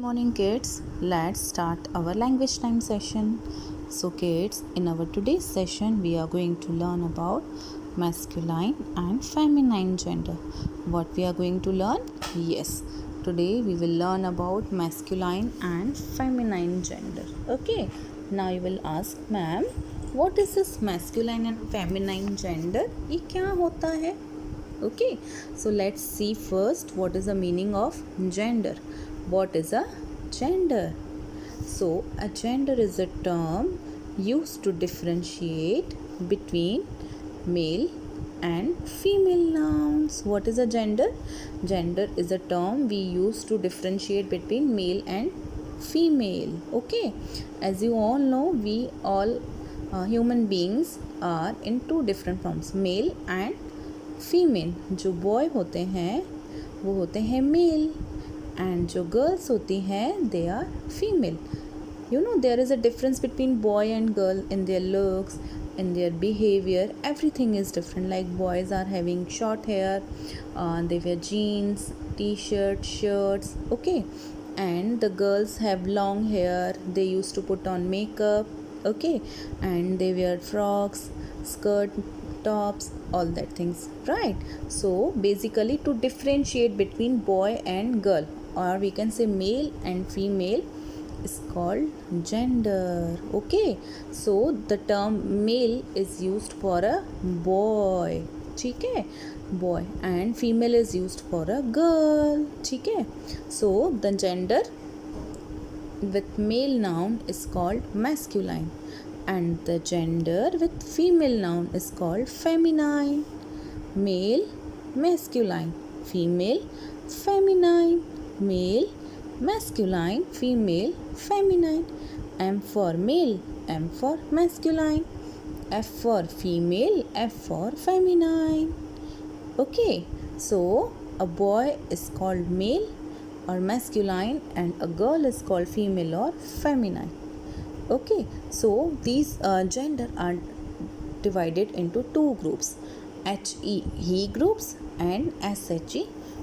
Morning kids, let's start our language time session. So kids, in our today's session we are going to learn about masculine and feminine gender. What we are going to learn? Yes, today we will learn about masculine and feminine gender. Okay, now you will ask, ma'am, what is this masculine and feminine gender? ये क्या होता है? Okay, so let's see first what is the meaning of gender. What is a gender? So, a gender is a term used to differentiate between male and female nouns. What is a gender? Gender is a term we use to differentiate between male and female. Okay, as you all know, we all human beings are in two different forms, male and female. जो boy होते हैं वो होते हैं male and जो girls होती हैं they are female. You know there is a difference between boy and girl in their looks, in their behavior. Everything is different. Like boys are having short hair, they wear jeans, t-shirts, shirts. Okay, and the girls have long hair. They used to put on makeup. Okay, and they wear frocks, skirt, tops, all that things, right? So basically to differentiate between boy and girl, or we can say male and female, is called gender. Okay, so the term male is used for a boy, ठीक है, boy, and female is used for a girl, ठीक है. So the gender with male noun is called masculine and the gender with female noun is called feminine. Male, masculine. Female, feminine. Male, masculine. Female, feminine. M for male, M for masculine. F for female, F for feminine. Okay, so a boy is called male or masculine and a girl is called female or feminine. Okay, so these gender are divided into two groups, he groups and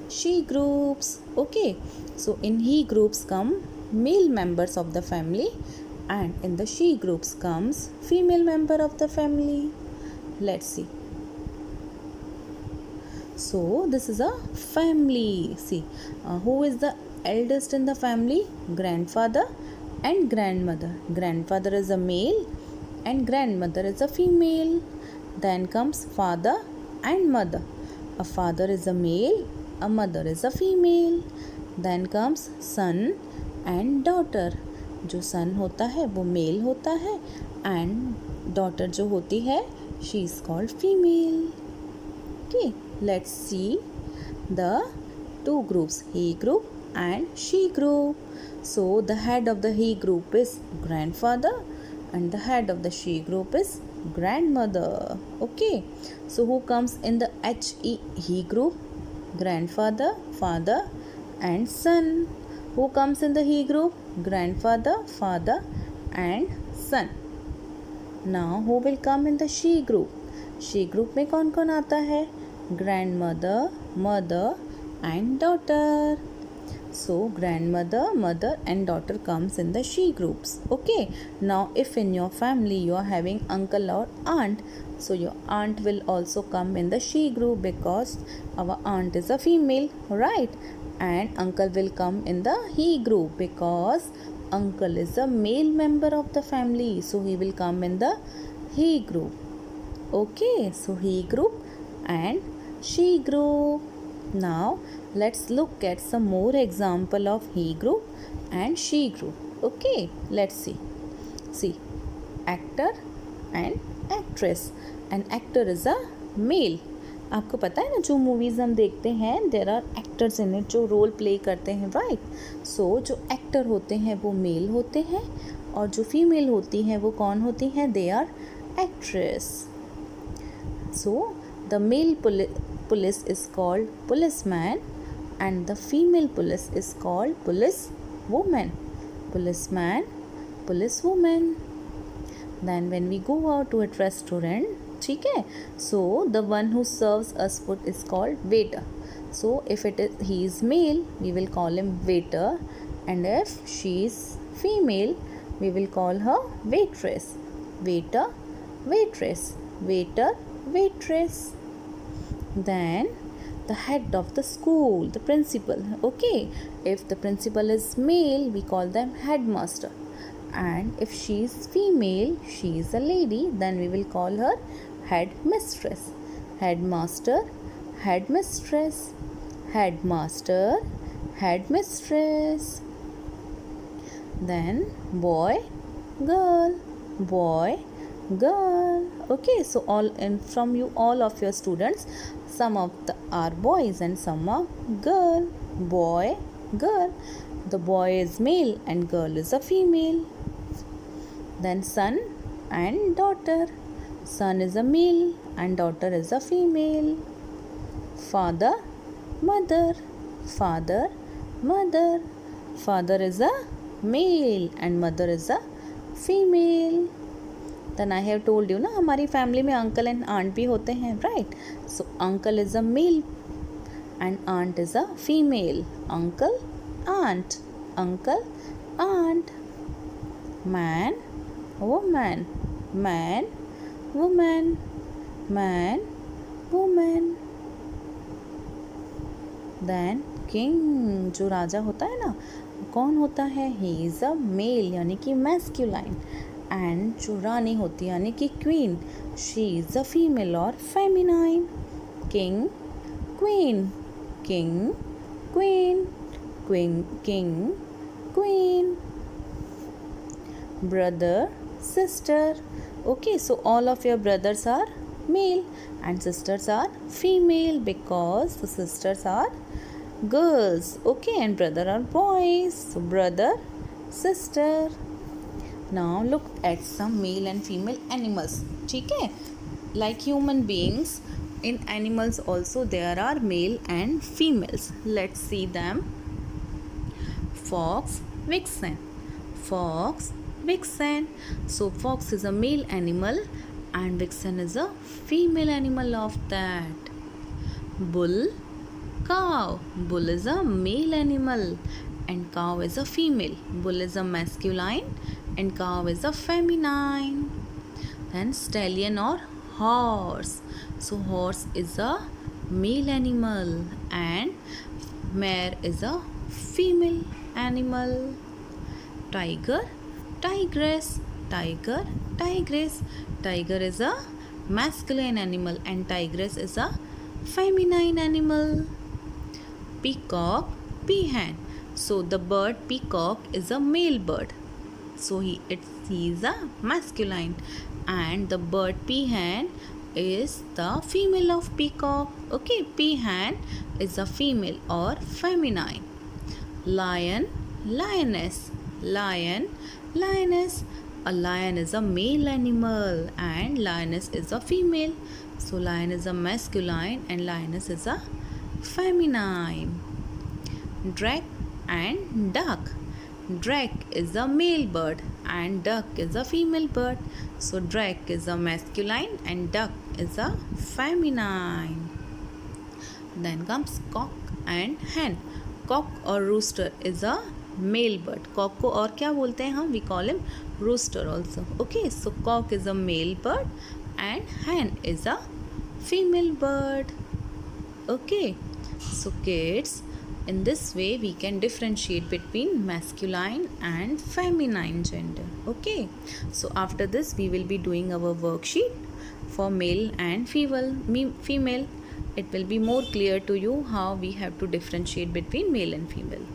she groups. Okay, so in he groups come male members of the family and in the she groups comes female member of the family. Let's see. So this is a family. See, who is the eldest in the family? Grandfather and grandmother. Grandfather is a male and grandmother is a female. Then comes father and mother. A father is a male, a mother is a female. Then comes son and daughter. जो son होता है वो male होता है and daughter जो होती है she is called female. Okay, let's see the two groups, he group and she group. So the head of the he group is grandfather and the head of the she group is grandmother. Okay, so who comes in the he group? Grandfather, father and son. Who comes in the he group? Grandfather, father and son. Now who will come in the she group? she group में कौन कौन आता है? Grandmother, mother and daughter. So grandmother, mother and daughter comes in the she groups. Okay, now if in your family you are having uncle or aunt, so your aunt will also come in the she group because our aunt is a female, right? And uncle will come in the he group because uncle is a male member of the family, so he will come in the he group. Okay, so he group and she group. Now let's look at some more example of he group and she group. Okay, let's see. See, actor and actress. An actor is a male. आपको पता है ना, जो movies हम देखते हैं there are actors in it जो role play करते हैं, राइट? सो जो एक्टर होते हैं वो मेल होते हैं और जो फीमेल होती हैं वो कौन होती हैं? They are actress. So the male police is called policeman and the female police is called police woman. Policeman, police woman. Then when we go out to a restaurant, ठीक है, so the one who serves us food is called waiter. So if he is male, we will call him waiter And if she is female, we will call her waitress. Waiter, waitress. Waiter, waitress. Then the head of the school, the principal. Okay, if the principal is male, we call them headmaster. And if she is female, she is a lady, then we will call her headmistress. Headmaster, headmistress. Headmaster, headmistress. Then boy, girl. Boy, girl. Okay, so all of your students, some of are boys and some are girl. Boy, girl. The boy is male and girl is a female. Then son and daughter. Son is a male and daughter is a female. Father, mother. Father, mother. Father is a male and mother is a female. Then I have told you ना, हमारी family में uncle and aunt भी होते हैं, right? So uncle is a male and aunt is a female. Uncle, aunt. Uncle, aunt. Man, woman. Man, woman. Man, woman. Then king, जो राजा होता है ना, कौन होता है? He is a male, यानी कि masculine. And जो रानी होती है यानी कि queen, she is a female or feminine. King, queen. King, queen. Queen, king, queen. Brother, sister. Okay, so all of your brothers are male and sisters are female because the sisters are girls. Okay, and brother are boys. So brother, sister. Now look at some male and female animals. ठीक है? Like human beings, in animals also there are male and females. Let's see them. Fox, vixen. Fox, vixen. So fox is a male animal and vixen is a female animal of that. Bull, cow. Bull is a male animal and cow is a female. Bull is a masculine and cow is a feminine. Then stallion or horse. So horse is a male animal and mare is a female animal. Tiger, tigress. Tiger, tigress. Tiger is a masculine animal and tigress is a feminine animal. Peacock, peahen. So the bird peacock is a male bird. So he is a masculine and the bird peahen is the female of peacock. Okay, peahen is a female or feminine. Lion, lioness. Lion, lioness. A lion is a male animal and lioness is a female. So lion is a masculine and lioness is a feminine. Drake and duck. Drake is a male bird and duck is a female bird. So drake is a masculine and duck is a feminine. Then comes cock and hen. Cock or rooster is a male bird. Cock को और क्या बोलते हैं हम? We call him rooster also. Okay, so cock is a male bird and hen is a female bird. Okay, so kids, in this way we can differentiate between masculine and feminine gender. Okay, so after this we will be doing our worksheet for male and female. It will be more clear to you how we have to differentiate between male and female.